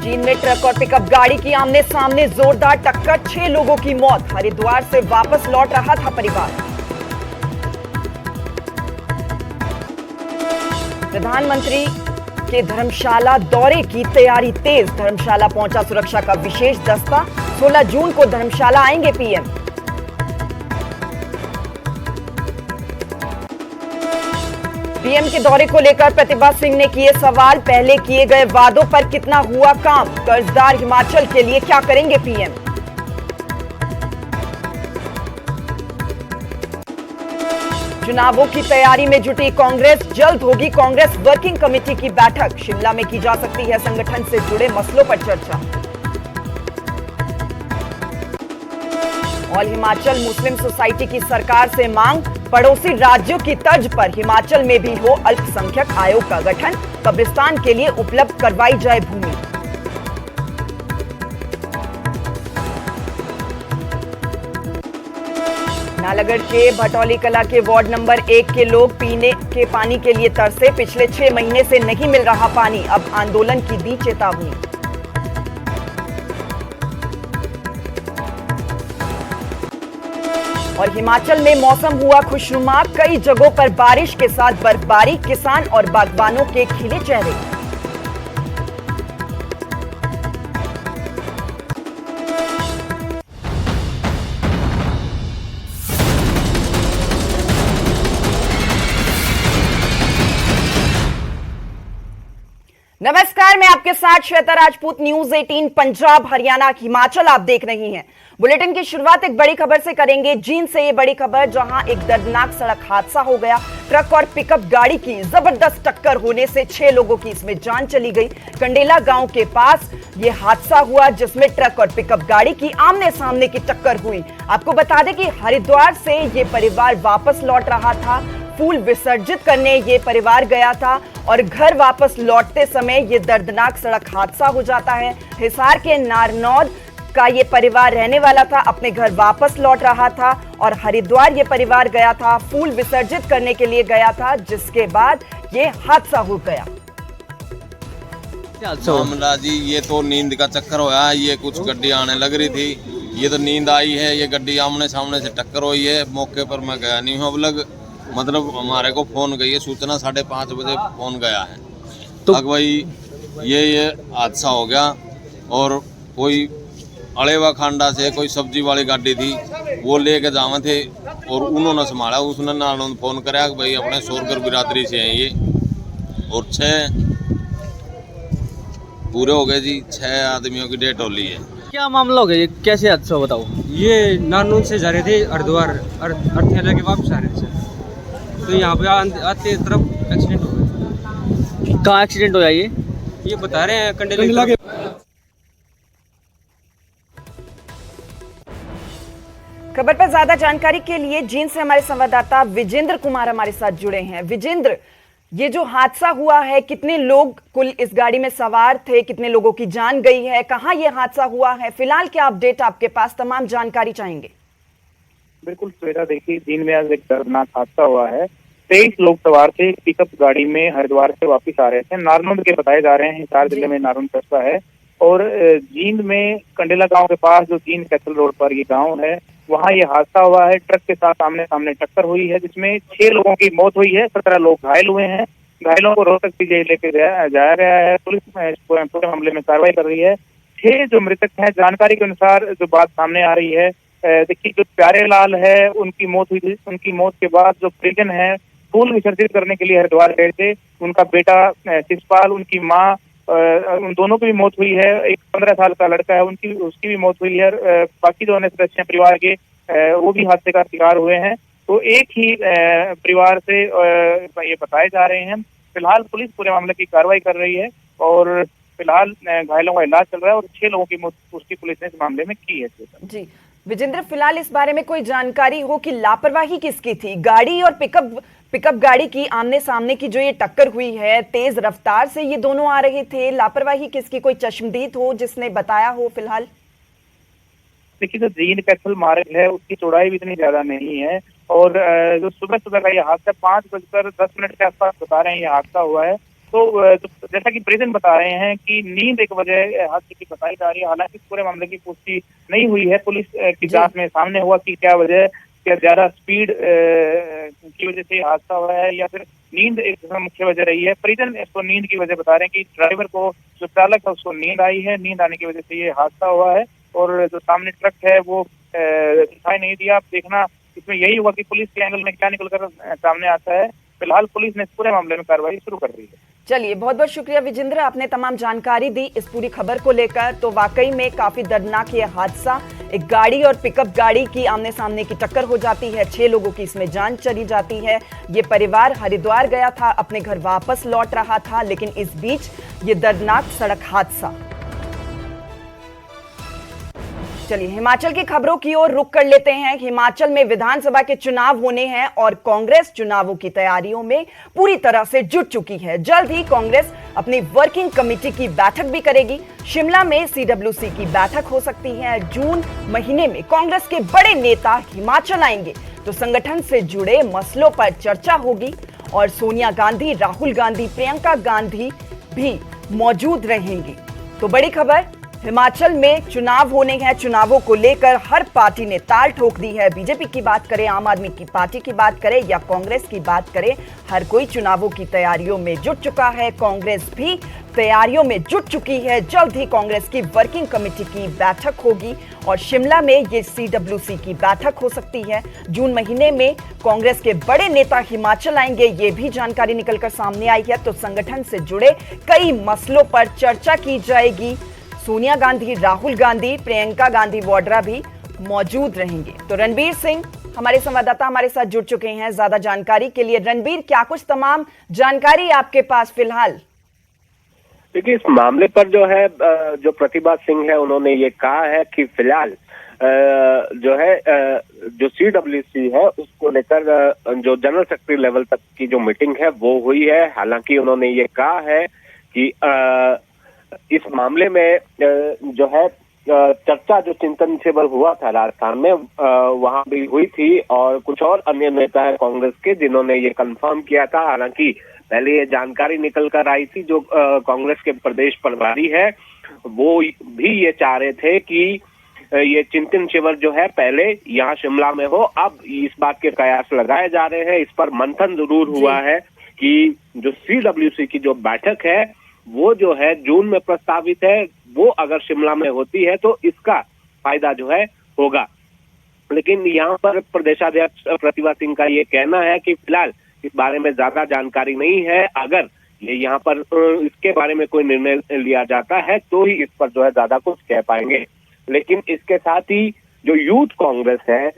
जींद में ट्रक और पिकअप गाड़ी की आमने सामने जोरदार टक्कर, 6 लोगों की मौत। हरिद्वार से वापस लौट रहा था परिवार। प्रधानमंत्री के धर्मशाला दौरे की तैयारी तेज, धर्मशाला पहुंचा सुरक्षा का विशेष दस्ता। 16 जून को धर्मशाला आएंगे पीएम। पीएम के दौरे को लेकर प्रतिभा सिंह ने किए सवाल, पहले किए गए वादों पर कितना हुआ काम, कर्जदार हिमाचल के लिए क्या करेंगे पीएम। चुनावों की तैयारी में जुटी कांग्रेस, जल्द होगी कांग्रेस वर्किंग कमेटी की बैठक। शिमला में की जा सकती है संगठन से जुड़े मसलों पर चर्चा। ऑल हिमाचल मुस्लिम सोसाइटी की सरकार से मांग, पड़ोसी राज्यों की तर्ज पर हिमाचल में भी हो अल्पसंख्यक आयोग का गठन, कब्रिस्तान के लिए उपलब्ध करवाई जाए भूमि। नालागढ़ के भटौली कला के वार्ड नंबर 1 के लोग पीने के पानी के लिए तरसे, पिछले 6 महीने से नहीं मिल रहा पानी, अब आंदोलन की दी चेतावनी। और हिमाचल में मौसम हुआ खुशनुमा, कई जगहों पर बारिश के साथ बर्फबारी, किसान और बागबानों के खिले चेहरे। नमस्कार, मैं आपके साथ श्वेता राजपूत। न्यूज 18 पंजाब हरियाणा हिमाचल आप देख रही हैं। बुलेटिन की शुरुआत एक बड़ी खबर से करेंगे। जींद से ये बड़ी खबर, जहां एक दर्दनाक सड़क हादसा हो गया। ट्रक और पिकअप गाड़ी की जबरदस्त टक्कर होने से 6 लोगों की इसमें जान चली गई। कंडेला गांव के पास ये हादसा हुआ, जिसमें ट्रक और पिकअप गाड़ी की आमने सामने की टक्कर हुई। आपको बता दें कि हरिद्वार से ये परिवार वापस लौट रहा था, फूल विसर्जित करने ये परिवार गया था और घर वापस लौटते समय ये दर्दनाक सड़क हादसा हो जाता है। हिसार के नारनौद का ये परिवार रहने वाला था, अपने घर वापस लौट रहा था और हरिद्वार ये परिवार गया था, फूल विसर्जित करने के लिए गया था, जिसके बाद ये हादसा हो गया। मामला जी, ये तो नींद का चक्कर होया। ये कुछ गड्डी आने लग रही थी, ये तो नींद आई है, ये गड्डी आमने सामने से टक्कर हुई है। मौके पर मैं गया नहीं हूँ, अब लग मतलब हमारे को फोन गई है, सूचना 5:30 बजे फोन गया है तो भाई ये हादसा हो गया। और कोई अड़ेवा खांडा से कोई सब्जी वाली गाड़ी थी, वो लेके जावे थे और उन्होंने संभाला। उसने नालों फोन कराया कि भाई अपने सोरगर बिरादरी से हैं ये, और 6 पूरे हो गए जी। 6 आदमियों की डेथ हो ली है। क्या मामला हो गया, ये कैसे हादसा बताओ। ये नानून से जा रहे थे हरिद्वार, अर्थेला के वापस आ रहे थे, तो यहाँ पे आते तरफ एक्सीडेंट हो गया। कहाँ एक्सीडेंट होया ये बता रहे हैं कंडेला के। खबर पर ज्यादा जानकारी के लिए जींद से हमारे संवाददाता विजेंद्र कुमार हमारे साथ जुड़े हैं। विजेंद्र, ये जो हादसा हुआ है, कितने लोग कुल इस गाड़ी में सवार थे, कितने लोगों की जान गई है, कहां ये हादसा हुआ है, फिलहाल क्या अपडेट आपके पास, तमाम जानकारी चाहेंगे। बिल्कुल श्वेता, देखिए जींद में आज एक दर्दनाक हादसा हुआ है। 23 लोग सवार थे पिकअप गाड़ी में, हरिद्वार से वापस आ रहे थे। नारनौद के बताए जा रहे हैं, हिसार जिले में नारनौद कस्बा है। और जींद में कंडेला गांव के पास जो जींद कैथल रोड पर ये गांव है, वहां ये हादसा हुआ है। ट्रक के साथ आमने सामने टक्कर हुई है, जिसमें 6 लोगों की मौत हुई है, 17 लोग घायल हुए हैं। घायलों को रोहतक पीजीआई लेके जाया गया है। पुलिस पूरे मामले में कार्रवाई कर रही है। 6 जो मृतक हैं, जानकारी के अनुसार जो बात सामने आ रही है, देखिए जो प्यारे लाल है उनकी मौत हुई थी। उनकी मौत के बाद जो परिजन है फूल विसर्जित करने के लिए हरिद्वार गए थे, उनका बेटा शिषपाल, उनकी माँ, उन दोनों की भी मौत हुई है। एक 15 साल का लड़का है, उसकी भी मौत हुई है। बाकी जो अन्य सदस्य हैं परिवार के, वो भी हादसे का शिकार हुए हैं। तो एक ही परिवार से ये बताए जा रहे हैं। फिलहाल पुलिस पूरे मामले की कार्रवाई कर रही है और फिलहाल घायलों का इलाज चल रहा है और 6 लोगों की मौत पुष्टि पुलिस ने इस मामले में की है। जी विजेंद्र, फिलहाल इस बारे में कोई जानकारी हो कि लापरवाही किसकी थी? गाड़ी और पिकअप गाड़ी की आमने सामने की जो ये टक्कर हुई है, तेज रफ्तार से ये दोनों आ रहे थे, लापरवाही किसकी? कोई चश्मदीद हो जिसने बताया हो? फिलहाल देखिए, जो जींद कैथल मार्ग है उसकी चौड़ाई भी इतनी ज्यादा नहीं है और जो सुबह सुबह का ये हादसा 5:10 के आसपास बता रहे हैं ये हादसा हुआ है। जैसा कि प्रेजेंट बता रहे हैं कि नींद एक वजह हादसे की बताई जा रही है। हालांकि पूरे मामले की पुष्टि नहीं हुई है। पुलिस की जांच में सामने हुआ कि क्या वजह, क्या ज्यादा स्पीड की वजह से हादसा हुआ है या फिर नींद एक मुख्य वजह रही है। परिजन इसको नींद की वजह बता रहे हैं कि ड्राइवर को, जो चालक है, उसको नींद आई है। नींद आने की वजह से ये हादसा हुआ है और जो सामने ट्रक है वो दिखाई नहीं दिया। अब देखना इसमें यही हुआ कि पुलिस के एंगल में क्या निकलकर सामने आता है। फिलहाल पुलिस ने इस पूरे मामले में कार्रवाई शुरू कर दी है। चलिए, बहुत बहुत शुक्रिया विजेंद्र, आपने तमाम जानकारी दी इस पूरी खबर को लेकर। तो वाकई में काफी दर्दनाक ये हादसा, एक गाड़ी और पिकअप गाड़ी की आमने सामने की टक्कर हो जाती है। 6 लोगों की इसमें जान चली जाती है। ये परिवार हरिद्वार गया था, अपने घर वापस लौट रहा था, लेकिन इस बीच ये दर्दनाक सड़क हादसा। चलिए, हिमाचल की खबरों की ओर रुख कर लेते हैं। हिमाचल में विधानसभा के चुनाव होने हैं और कांग्रेस चुनावों की तैयारियों में पूरी तरह से जुट चुकी है। जल्द ही कांग्रेस अपनी वर्किंग कमेटी की बैठक भी करेगी। शिमला में सीडब्ल्यूसी की बैठक हो सकती है। जून महीने में कांग्रेस के बड़े नेता हिमाचल आएंगे तो संगठन से जुड़े मसलों पर चर्चा होगी और सोनिया गांधी, राहुल गांधी, प्रियंका गांधी भी मौजूद रहेंगी। तो बड़ी खबर, हिमाचल में चुनाव होने हैं। चुनावों को लेकर हर पार्टी ने ताल ठोक दी है। बीजेपी की बात करें, आम आदमी की पार्टी की बात करें या कांग्रेस की बात करें, हर कोई चुनावों की तैयारियों में जुट चुका है। कांग्रेस भी तैयारियों में जुट चुकी है। जल्द ही कांग्रेस की वर्किंग कमेटी की बैठक होगी और शिमला में ये सीडब्ल्यूसी की बैठक हो सकती है। जून महीने में कांग्रेस के बड़े नेता हिमाचल आएंगे, ये भी जानकारी निकलकर सामने आई है। तो संगठन से जुड़े कई मसलों पर चर्चा की जाएगी। सोनिया गांधी, राहुल गांधी, प्रियंका गांधी वाड्रा भी मौजूद रहेंगे। तो रणबीर सिंह हमारे संवाददाता हमारे साथ जुड़ चुके हैं ज्यादा जानकारी के लिए। रणबीर, क्या कुछ तमाम जानकारी आपके पास फिलहाल? देखिए, इस मामले पर जो है, जो प्रतिभा सिंह है, उन्होंने ये कहा है कि फिलहाल जो है, जो सीडब्ल्यूसी है उसको लेकर जो जनरल सेक्रेटरी लेवल तक की जो मीटिंग है वो हुई है। हालांकि उन्होंने ये कहा है कि इस मामले में जो है चर्चा, जो चिंतन शिविर हुआ था राजस्थान में, वहां भी हुई थी और कुछ और अन्य नेता है कांग्रेस के जिन्होंने ये कंफर्म किया था। हालांकि पहले ये जानकारी निकल कर आई थी, जो कांग्रेस के प्रदेश प्रभारी है वो भी ये चाह रहे थे कि ये चिंतन शिविर जो है पहले यहाँ शिमला में हो। अब इस बात के कयास लगाए जा रहे हैं। इस पर मंथन जरूर हुआ है कि जो सीडब्ल्यूसी की जो बैठक है वो जो है जून में प्रस्तावित है, वो अगर शिमला में होती है तो इसका फायदा जो है होगा। लेकिन यहाँ पर प्रदेशाध्यक्ष प्रतिभा सिंह का ये कहना है कि फिलहाल इस बारे में ज्यादा जानकारी नहीं है। अगर ये यहाँ पर इसके बारे में कोई निर्णय लिया जाता है तो ही इस पर जो है ज्यादा कुछ कह पाएंगे। लेकिन इसके साथ ही जो यूथ कांग्रेस है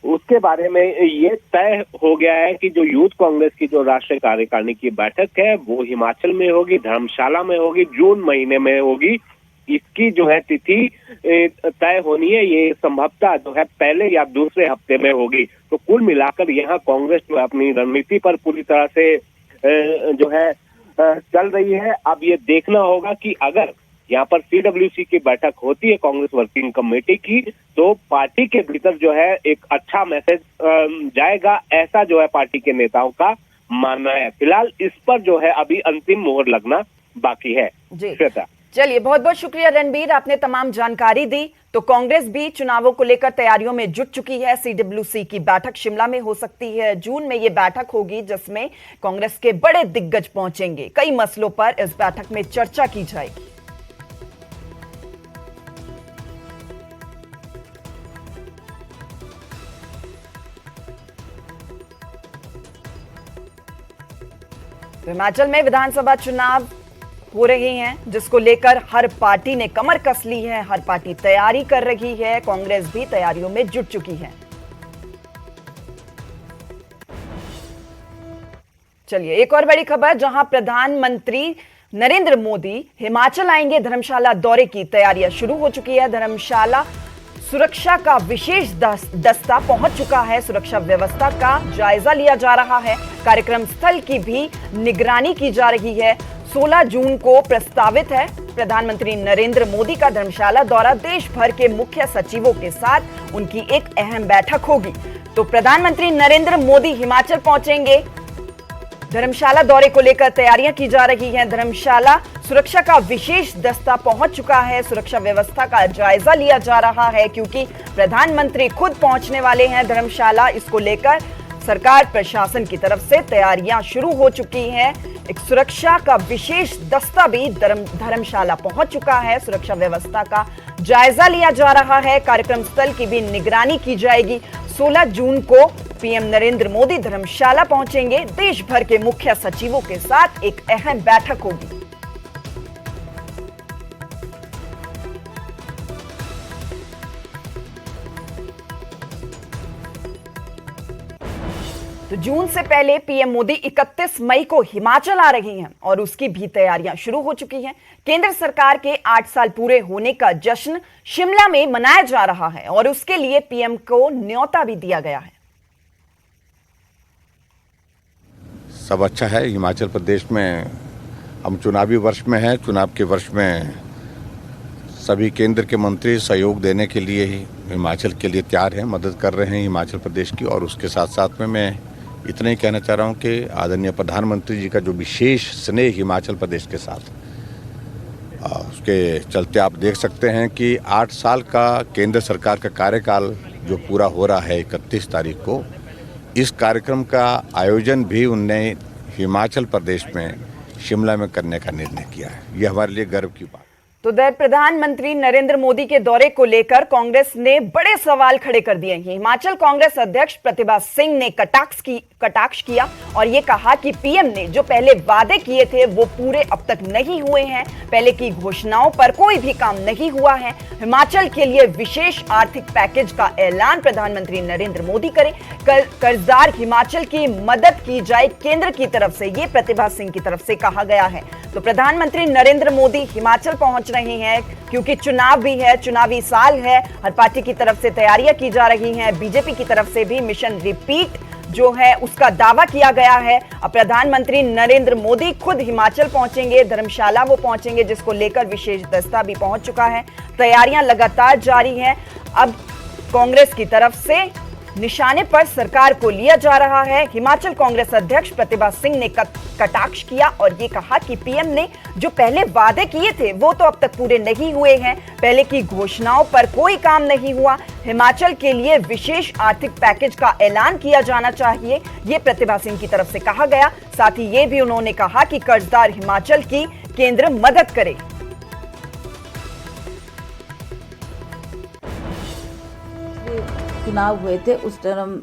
उसके बारे में ये तय हो गया है कि जो यूथ कांग्रेस की जो राष्ट्रीय कार्यकारिणी की बैठक है वो हिमाचल में होगी, धर्मशाला में होगी, जून महीने में होगी। इसकी जो है तिथि तय होनी है। ये संभवतः जो है पहले या दूसरे हफ्ते में होगी। तो कुल मिलाकर यहाँ कांग्रेस जो है अपनी रणनीति पर पूरी तरह से जो है चल रही है। अब ये देखना होगा कि अगर यहाँ पर सीडब्ल्यूसी की बैठक होती है कांग्रेस वर्किंग कमेटी की, तो पार्टी के भीतर जो है एक अच्छा मैसेज जाएगा, ऐसा जो है पार्टी के नेताओं का मानना है। फिलहाल इस पर जो है अभी अंतिम मोहर लगना बाकी है। जी, श्वेता। चलिए, बहुत बहुत शुक्रिया रणबीर, आपने तमाम जानकारी दी। तो कांग्रेस भी चुनावों को लेकर तैयारियों में जुट चुकी है। सीडब्ल्यूसी की बैठक शिमला में हो सकती है। जून में ये बैठक होगी जिसमें कांग्रेस के बड़े दिग्गज पहुंचेंगे। कई मसलों पर इस बैठक में चर्चा की जाएगी। हिमाचल में विधानसभा चुनाव हो रहे हैं जिसको लेकर हर पार्टी ने कमर कस ली है। हर पार्टी तैयारी कर रही है। कांग्रेस भी तैयारियों में जुट चुकी है। चलिए, एक और बड़ी खबर, जहां प्रधानमंत्री नरेंद्र मोदी हिमाचल आएंगे। धर्मशाला दौरे की तैयारियां शुरू हो चुकी है। धर्मशाला सुरक्षा का विशेष दस्ता पहुंच चुका है। सुरक्षा व्यवस्था का जायजा लिया जा रहा है। कार्यक्रम स्थल की भी निगरानी की जा रही है। 16 जून को प्रस्तावित है प्रधानमंत्री नरेंद्र मोदी का धर्मशाला दौरा। देश भर के मुख्य सचिवों के साथ उनकी एक अहम बैठक होगी। तो प्रधानमंत्री नरेंद्र मोदी हिमाचल पहुंचेंगे। धर्मशाला दौरे को लेकर तैयारियां की जा रही हैं। धर्मशाला सुरक्षा का विशेष दस्ता पहुंच चुका है। सुरक्षा व्यवस्था का जायजा लिया जा रहा है क्योंकि प्रधानमंत्री खुद पहुंचने वाले हैं धर्मशाला। इसको लेकर सरकार प्रशासन की तरफ से तैयारियां शुरू हो चुकी हैं। एक सुरक्षा का विशेष दस्ता भी धर्मशाला पहुंच चुका है। सुरक्षा व्यवस्था का जायजा लिया जा रहा है। कार्यक्रम स्थल की भी निगरानी की जाएगी। 16 जून को पीएम नरेंद्र मोदी धर्मशाला पहुंचेंगे। देश भर के मुख्य सचिवों के साथ एक अहम बैठक होगी। तो जून से पहले पीएम मोदी 31 मई को हिमाचल आ रही हैं और उसकी भी तैयारियां शुरू हो चुकी हैं। केंद्र सरकार के 8 साल पूरे होने का जश्न शिमला में मनाया जा रहा है और उसके लिए पीएम को न्योता भी दिया गया है। सब अच्छा है। हिमाचल प्रदेश में हम चुनावी वर्ष में हैं। चुनाव के वर्ष में सभी केंद्र के मंत्री सहयोग देने के लिए ही हिमाचल के लिए तैयार हैं, मदद कर रहे हैं हिमाचल प्रदेश की। और उसके साथ साथ में मैं इतना ही कहना चाह रहा हूं कि आदरणीय प्रधानमंत्री जी का जो विशेष स्नेह हिमाचल प्रदेश के साथ, उसके चलते आप देख सकते हैं कि 8 साल का केंद्र सरकार का कार्यकाल जो पूरा हो रहा है 31 तारीख को, इस कार्यक्रम का आयोजन भी उनने हिमाचल प्रदेश में शिमला में करने का निर्णय किया है। यह हमारे लिए गर्व की बात। तो उधर प्रधानमंत्री नरेंद्र मोदी के दौरे को लेकर कांग्रेस ने बड़े सवाल खड़े कर दिए हैं। हिमाचल कांग्रेस अध्यक्ष प्रतिभा सिंह ने कटाक्ष किया और ये कहा कि पीएम ने जो पहले वादे किए थे वो पूरे अब तक नहीं हुए हैं। पहले की घोषणाओं पर कोई भी काम नहीं हुआ है। हिमाचल के लिए विशेष आर्थिक पैकेज का ऐलान प्रधानमंत्री नरेंद्र मोदी करें। कर्जदार हिमाचल की मदद की जाए केंद्र की तरफ से, ये प्रतिभा सिंह की तरफ से कहा गया है। तो प्रधानमंत्री नरेंद्र मोदी हिमाचल पहुंच रहे हैं क्योंकि चुनाव भी है, चुनावी साल है। हर पार्टी की तरफ से तैयारियां की जा रही हैं। बीजेपी की तरफ से भी मिशन रिपीट जो है उसका दावा किया गया है। अब प्रधानमंत्री नरेंद्र मोदी खुद हिमाचल पहुंचेंगे, धर्मशाला वो पहुंचेंगे, जिसको लेकर विशेष दस्ता भी पहुंच चुका है। तैयारियां लगातार जारी हैं। अब कांग्रेस की तरफ से निशाने पर सरकार को लिया जा रहा है। हिमाचल कांग्रेस अध्यक्ष प्रतिभा सिंह ने कटाक्ष किया और ये कहा कि पीएम ने जो पहले वादे किए थे वो तो अब तक पूरे नहीं हुए हैं। पहले की घोषणाओं पर कोई काम नहीं हुआ। हिमाचल के लिए विशेष आर्थिक पैकेज का ऐलान किया जाना चाहिए, ये प्रतिभा सिंह की तरफ से कहा गया। साथ ही ये भी उन्होंने कहा कि कर्जदार हिमाचल की केंद्र मदद करे। चुनाव हुए थे उस टाइम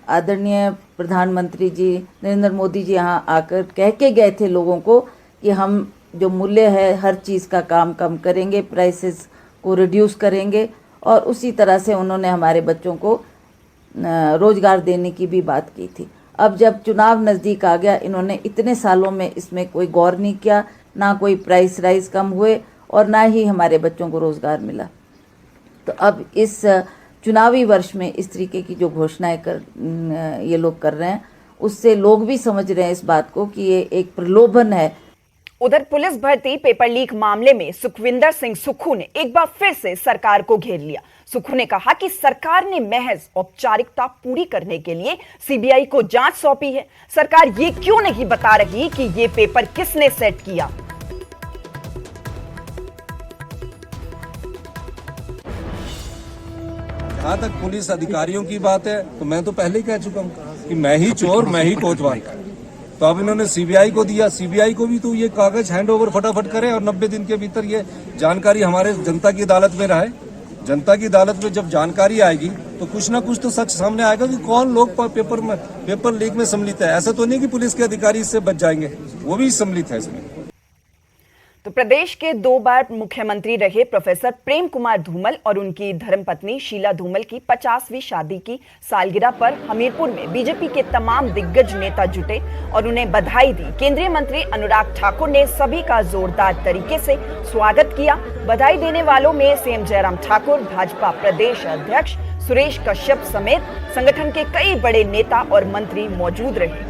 आदरणीय प्रधानमंत्री जी नरेंद्र मोदी जी यहाँ आकर कह के गए थे लोगों को कि हम जो मूल्य है हर चीज़ का काम कम करेंगे, प्राइसेस को रिड्यूस करेंगे। और उसी तरह से उन्होंने हमारे बच्चों को रोजगार देने की भी बात की थी। अब जब चुनाव नज़दीक आ गया, इन्होंने इतने सालों में इसमें कोई गौर नहीं किया, ना कोई प्राइस राइज कम हुए और ना ही हमारे बच्चों को रोज़गार मिला। तो अब इस चुनावी वर्ष में इस तरीके की जो घोषणाएं ये लोग कर रहे हैं, उससे लोग भी समझ रहे हैं इस बात को कि ये एक प्रलोभन है। उधर पुलिस भर्ती पेपर लीक मामले में सुखविंदर सिंह सुक्खू ने एक बार फिर से सरकार को घेर लिया। सुक्खू ने कहा कि सरकार ने महज औपचारिकता पूरी करने के लिए सीबीआई को जांच सौंपी है। सरकार ये क्यों नहीं बता रही कि ये पेपर किसने सेट किया। जहाँ तक पुलिस अधिकारियों की बात है तो मैं तो पहले ही कह चुका हूँ कि मैं ही चोर, मैं ही कोतवाल। तो अब इन्होंने सीबीआई को दिया, सीबीआई को भी तो ये कागज हैंडओवर फटाफट करें और 90 दिन के भीतर ये जानकारी हमारे जनता की अदालत में रहे। जनता की अदालत में जब जानकारी आएगी तो कुछ ना कुछ तो सच सामने आएगा कि कौन लोग पेपर लीक में सम्मिलित है। ऐसा तो नहीं कि पुलिस के अधिकारी इससे बच जाएंगे, वो भी सम्मिलित है इसमें। तो प्रदेश के 2 बार मुख्यमंत्री रहे प्रोफेसर प्रेम कुमार धूमल और उनकी धर्मपत्नी शीला धूमल की 50वीं शादी की सालगिरह पर हमीरपुर में बीजेपी के तमाम दिग्गज नेता जुटे और उन्हें बधाई दी। केंद्रीय मंत्री अनुराग ठाकुर ने सभी का जोरदार तरीके से स्वागत किया। बधाई देने वालों में सीएम जयराम ठाकुर, भाजपा प्रदेश अध्यक्ष सुरेश कश्यप समेत संगठन के कई बड़े नेता और मंत्री मौजूद रहे।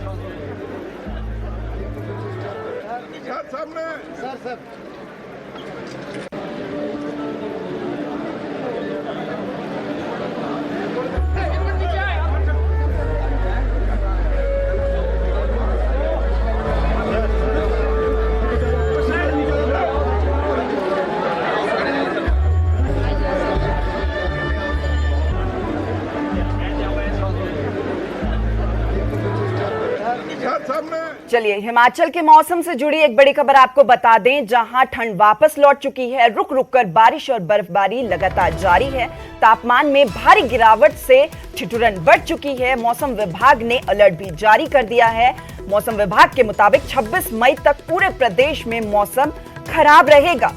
चलिए हिमाचल के मौसम से जुड़ी एक बड़ी खबर आपको बता दें, जहां ठंड वापस लौट चुकी है। रुक रुक कर बारिश और बर्फबारी लगातार जारी है। तापमान में भारी गिरावट से ठिठुरन बढ़ चुकी है। मौसम विभाग ने अलर्ट भी जारी कर दिया है। मौसम विभाग के मुताबिक 26 मई तक पूरे प्रदेश में मौसम खराब रहेगा।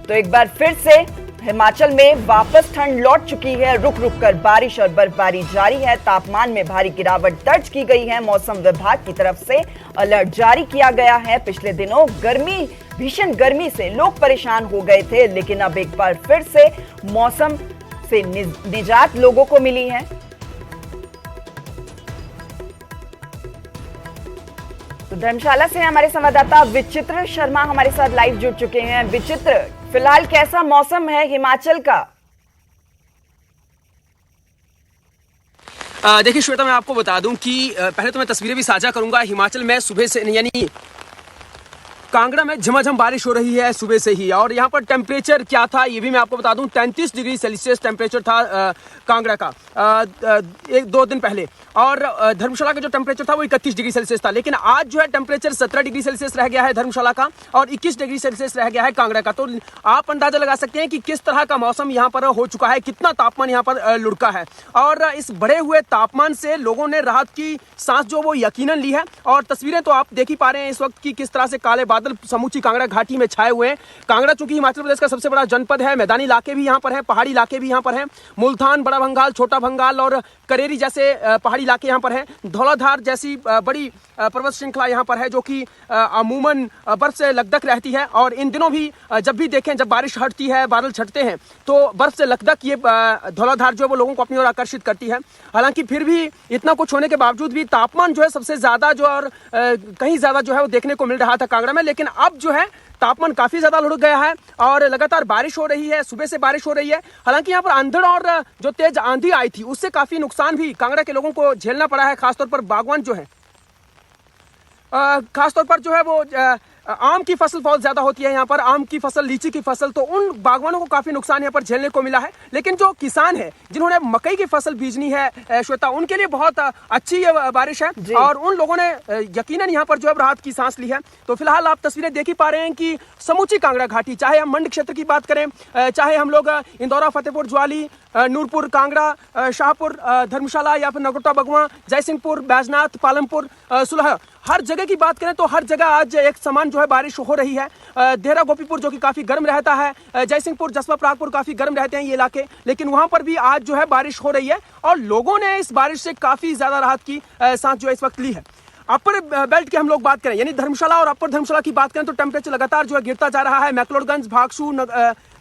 तो एक बार फिर से हिमाचल में वापस ठंड लौट चुकी है। रुक रुक कर बारिश और बर्फबारी जारी है। तापमान में भारी गिरावट दर्ज की गई है। मौसम विभाग की तरफ से अलर्ट जारी किया गया है। पिछले दिनों भीषण गर्मी से लोग परेशान हो गए थे, लेकिन अब एक बार फिर से मौसम से निजात लोगों को मिली है। तो धर्मशाला से हमारे संवाददाता विचित्र शर्मा हमारे साथ लाइव जुड़ चुके हैं। विचित्र, फिलहाल कैसा मौसम है हिमाचल का? देखिए श्वेता, मैं आपको बता दूं कि पहले तो मैं तस्वीरें भी साझा करूंगा। हिमाचल में सुबह से यानी कांगड़ा में झमाझम बारिश हो रही है सुबह से ही, और यहाँ पर टेम्परेचर क्या था ये भी मैं आपको बता दूं। 33 डिग्री सेल्सियस टेम्परेचर था कांगड़ा का 1-2 दिन पहले, और धर्मशाला का जो टेम्परेचर था वो 31 डिग्री सेल्सियस था। लेकिन आज जो है टेम्परेचर 17 डिग्री सेल्सियस रह गया है धर्मशाला का, और 21 डिग्री सेल्सियस रह गया है कांगड़ा का। तो आप अंदाजा लगा सकते हैं कि किस तरह का मौसम यहाँ पर हो चुका है, कितना तापमान यहाँ पर लुढ़का है। और इस बढ़े हुए तापमान से लोगों ने राहत की सांस जो वो यकीनन ली है। और तस्वीरें तो आप देख ही पा रहे हैं इस वक्त की किस तरह से काले बादल समूची कांगड़ा घाटी में छाए हुए हैं। कांगड़ा चूंकि हिमाचल प्रदेश का सबसे बड़ा जनपद है, मैदानी इलाके भी यहाँ पर हैं, पहाड़ी इलाके भी यहाँ पर हैं। मुल्तान, बड़ा भंगाल, छोटा भंगाल और करेरी जैसे पहाड़ी इलाके यहाँ पर हैं। धौलाधार जैसी बड़ी पर्वत श्रृंखला यहाँ पर है, जो कि अमूमन बर्फ से लकदक रहती है। और इन दिनों भी जब भी देखें, जब बारिश हटती है, बादल छटते हैं, तो बर्फ से लकदक ये धौलाधार जो है वो लोगों को अपनी ओर आकर्षित करती है। हालांकि फिर भी इतना कुछ होने के बावजूद भी तापमान जो है सबसे ज्यादा जो और कहीं ज्यादा जो है वो देखने को मिल रहा था कांगड़ा में। लेकिन अब जो है तापमान काफी ज्यादा लुढ़क गया है और लगातार बारिश हो रही है, सुबह से बारिश हो रही है। हालांकि यहाँ पर अंधड़ और जो तेज आंधी आई थी उससे काफी नुकसान भी कांगड़ा के लोगों को झेलना पड़ा है। खासतौर पर बागवान जो है, खासतौर पर जो है वो आम की फसल बहुत ज्यादा होती है यहाँ पर, आम की फसल, लीची की फसल, तो उन बागवानों को काफी नुकसान यहाँ पर झेलने को मिला है। लेकिन जो किसान है जिन्होंने मकई की फसल बीजनी है श्वेता, उनके लिए बहुत अच्छी ये बारिश है और उन लोगों ने यकीनन यहाँ पर जो है राहत की सांस ली है। तो फिलहाल आप तस्वीरें देख ही पा रहे हैं कि समूची कांगड़ा घाटी, चाहे हम मंड क्षेत्र की बात करें, चाहे हम लोग इंदौरा, फतेहपुर, ज्वाली, नूरपुर, कांगड़ा, शाहपुर, धर्मशाला या फिर नगरोटा, बगवां, जयसिंहपुर, बैजनाथ, पालमपुर, सुलह, हर जगह की बात करें तो हर जगह आज एक समान जो है बारिश हो रही है। देहरा, गोपीपुर जो कि काफी गर्म रहता है, जयसिंहपुर, जसपा, प्रागपुर काफी गर्म रहते हैं ये इलाके, लेकिन वहां पर भी आज जो है बारिश हो रही है और लोगों ने इस बारिश से काफी ज्यादा राहत की सांस जो है इस वक्त ली है। अपर बेल्ट की हम लोग बात करें, यानी धर्मशाला और अपर धर्मशाला की बात करें तो टेम्परेचर लगातार जो है गिरता जा रहा है। मैक्लोडगंज, भागसू,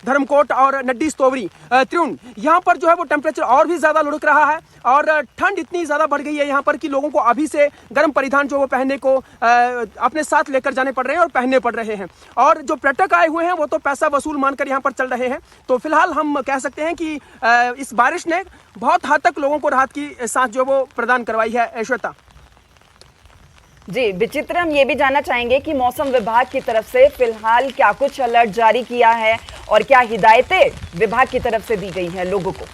धर्मकोट और नड्डी, स्तोवरी, त्रिउंड, यहाँ पर जो है वो टेम्परेचर और भी ज्यादा लुढ़क रहा है और ठंड इतनी ज्यादा बढ़ गई है यहाँ पर कि लोगों को अभी से गर्म परिधान जो वो पहनने को अपने साथ लेकर जाने पड़ रहे हैं और पहनने पड़ रहे हैं। और जो पर्यटक आए हुए हैं वो तो पैसा वसूल मानकर यहाँ पर चल रहे हैं। तो फिलहाल हम कह सकते हैं कि इस बारिश ने बहुत हद तक लोगों को राहत की सांस जो वो प्रदान करवाई है। श्वेता जी विचित्र, हम ये भी जानना चाहेंगे कि मौसम विभाग की तरफ से फिलहाल क्या कुछ अलर्ट जारी किया है और क्या हिदायतें विभाग की तरफ से दी गई हैं लोगों को?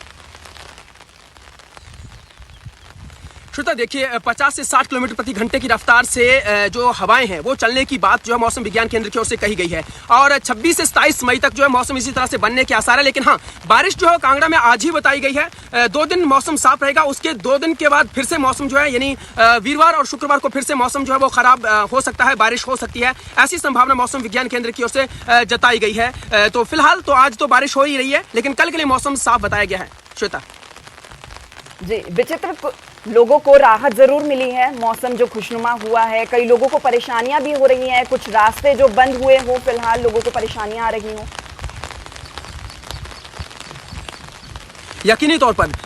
श्रोता देखिए, 50 से 60 किलोमीटर प्रति घंटे की रफ्तार से जो हवाएं हैं वो चलने की बात जो है मौसम विज्ञान केंद्र की ओर से कही गई है और 26 से 27 मई तक जो है मौसम इसी तरह से बनने के आसार है। लेकिन हाँ, बारिश जो है कांगड़ा में आज ही बताई गई है। 2 दिन मौसम साफ रहेगा, उसके 2 दिन के बाद फिर से मौसम जो है यानी वीरवार और शुक्रवार को फिर से मौसम जो है वो खराब हो सकता है, बारिश हो सकती है, ऐसी संभावना मौसम विज्ञान केंद्र की ओर से जताई गई है। तो फिलहाल तो आज तो बारिश हो ही रही है, लेकिन कल के लिए मौसम साफ बताया गया है। श्वेता जी विचित्र, लोगों को राहत जरूर मिली है, मौसम जो खुशनुमा हुआ है। कई लोगों को परेशानियां भी हो रही हैं, कुछ रास्ते जो बंद हुए हो, फिलहाल लोगों को परेशानियां आ रही हो। यकीनी तौर पर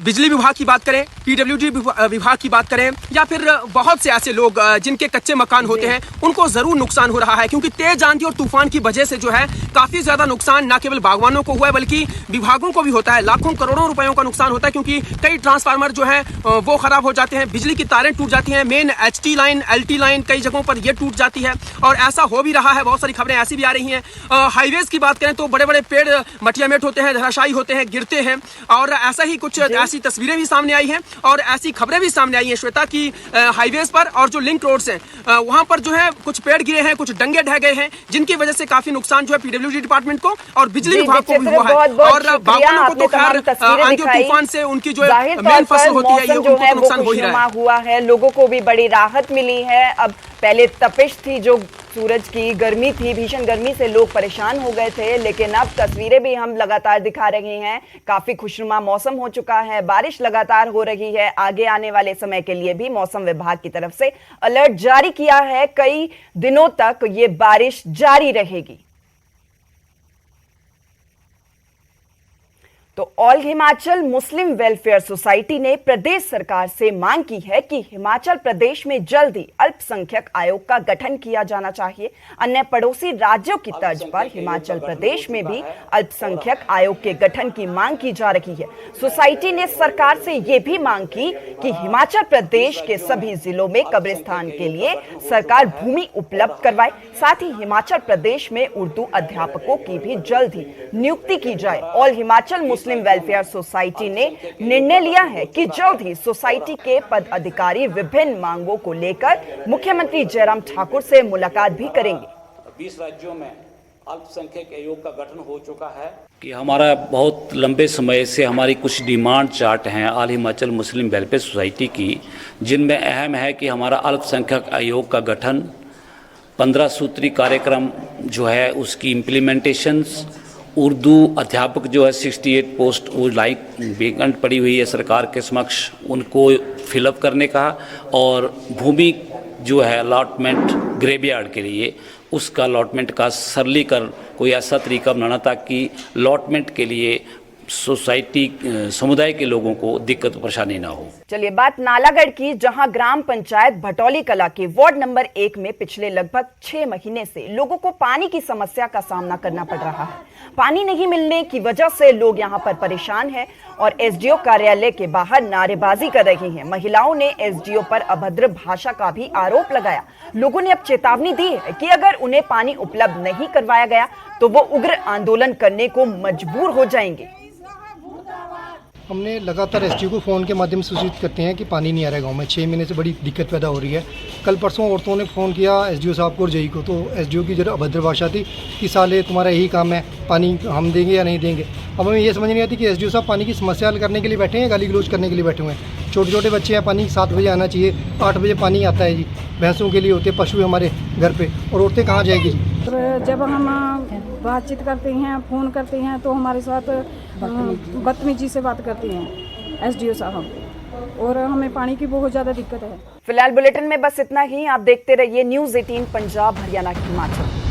बिजली विभाग की बात करें, पीडब्ल्यूडी विभाग की बात करें या फिर बहुत से ऐसे लोग जिनके कच्चे मकान होते हैं उनको जरूर नुकसान हो रहा है, क्योंकि तेज आंधी और तूफान की वजह से जो है काफी ज्यादा नुकसान न केवल बागवानों को हुआ है बल्कि विभागों को भी होता है। लाखों करोड़ों रुपयों का नुकसान होता है क्योंकि कई ट्रांसफार्मर जो है वो खराब हो जाते हैं, बिजली की तारें टूट जाती हैं, main HT line, LT line कई जगहों पर ये टूट जाती है और ऐसा हो भी रहा है। बहुत सारी खबरें ऐसी भी आ रही हैं। हाईवेज की बात करें तो बड़े बड़े पेड़ मटियामेट होते हैं, धराशायी होते हैं, गिरते हैं और ऐसा ही कुछ ऐसी तस्वीरें भी सामने आई हैं। और ऐसी खबरें भी सामने आई हैं श्वेता की हाईवेज पर और जो लिंक रोड्स हैं वहां पर जो है कुछ पेड़ गिरे हैं, कुछ डंगे ढह गए हैं, जिनकी वजह से काफी नुकसान जो है पीडब्ल्यूडी डिपार्टमेंट को और बिजली विभाग को भी हुआ है। और बागवानों को तो खैर आंधी तूफान से उनकी जो मेन फसल होती है ये उनको तो नुकसान हो ही रहा है। हुआ है, लोगों को भी बड़ी राहत मिली है। अब पहले तपिश थी, जो सूरज की गर्मी थी, भीषण गर्मी से लोग परेशान हो गए थे, लेकिन अब तस्वीरें भी हम लगातार दिखा रहे हैं। काफी खुशनुमा मौसम हो चुका है, बारिश लगातार हो रही है। आगे आने वाले समय के लिए भी मौसम विभाग की तरफ से अलर्ट जारी किया है, कई दिनों तक ये बारिश जारी रहेगी। तो ऑल हिमाचल मुस्लिम वेलफेयर सोसाइटी ने प्रदेश सरकार से मांग की है कि हिमाचल प्रदेश में जल्द ही अल्पसंख्यक आयोग का गठन किया जाना चाहिए। अन्य पड़ोसी राज्यों की तर्ज पर हिमाचल प्रदेश में भी अल्पसंख्यक आयोग के गठन की मांग की जा रही है। सोसाइटी ने सरकार से यह भी मांग की कि हिमाचल प्रदेश के सभी जिलों में कब्रिस्तान के लिए सरकार भूमि उपलब्ध करवाए। साथ ही हिमाचल प्रदेश में उर्दू अध्यापकों की भी जल्द ही नियुक्ति की जाए। ऑल हिमाचल मुस्लिम वेलफेयर सोसाइटी ने निर्णय लिया है कि जल्द ही सोसाइटी के पदाधिकारी विभिन्न मांगों को लेकर मुख्यमंत्री जयराम ठाकुर से मुलाकात भी करेंगे। 20 राज्यों में अल्पसंख्यक आयोग का गठन हो चुका है कि हमारा बहुत लंबे समय से हमारी कुछ डिमांड चार्ट हैं ऑल हिमाचल मुस्लिम वेलफेयर सोसाइटी की, जिनमें अहम है कि हमारा अल्पसंख्यक आयोग का गठन, 15 सूत्री कार्यक्रम जो है उसकी इम्प्लीमेंटेशंस, उर्दू अध्यापक जो है 68 पोस्ट वो लाइक वेकेंट पड़ी हुई है सरकार के समक्ष, उनको फिलअप करने का, और भूमि जो है अलॉटमेंट ग्रेवयार्ड के लिए उसका अलॉटमेंट का सरलीकरण कोई ऐसा तरीका बनाना ताकि अलॉटमेंट के लिए सोसाइटी समुदाय के लोगों को दिक्कत परेशानी ना हो। चलिए बात नालागढ़ की, जहां ग्राम पंचायत भटौली कला के वार्ड नंबर 1 में पिछले लगभग 6 महीने से लोगों को पानी की समस्या का सामना करना पड़ रहा है। पानी नहीं मिलने की वजह से लोग यहां पर परेशान हैं और एसडीओ कार्यालय के बाहर नारेबाजी कर रही हैं। महिलाओं ने एसडीओ पर अभद्र भाषा का भी आरोप लगाया। लोगों ने अब चेतावनी दी है कि अगर उन्हें पानी उपलब्ध नहीं करवाया गया तो वो उग्र आंदोलन करने को मजबूर हो जाएंगे। हमने लगातार एसडीओ को फ़ोन के माध्यम से सूचित करते हैं कि पानी नहीं आ रहा है गाँव में। 6 महीने से बड़ी दिक्कत पैदा हो रही है। कल परसों औरतों ने फ़ोन किया एसडीओ साहब को और जेई को, तो एसडीओ की जो अभद्र भाषा थी कि साले तुम्हारा यही काम है, पानी हम देंगे या नहीं देंगे। अब हमें ये समझ नहीं आती कि एसडीओ साहब पानी की समस्या हल करने के लिए बैठे हैं, गाली गलौज करने के लिए बैठे हुए हैं। छोटे छोटे बच्चे हैं, पानी 7 बजे आना चाहिए, 8 बजे पानी आता है जी। भैंसों के लिए होते पशु है हमारे घर पे, और औरतें कहाँ जाएगी जी। जब हम बातचीत करते हैं, फ़ोन करते हैं, तो हमारे साथ बदतमीजी से बात करती हैं एसडीओ साहब, और हमें पानी की बहुत ज़्यादा दिक्कत है। फिलहाल बुलेटिन में बस इतना ही। आप देखते रहिए न्यूज़ 18 पंजाब हरियाणा हिमाचल।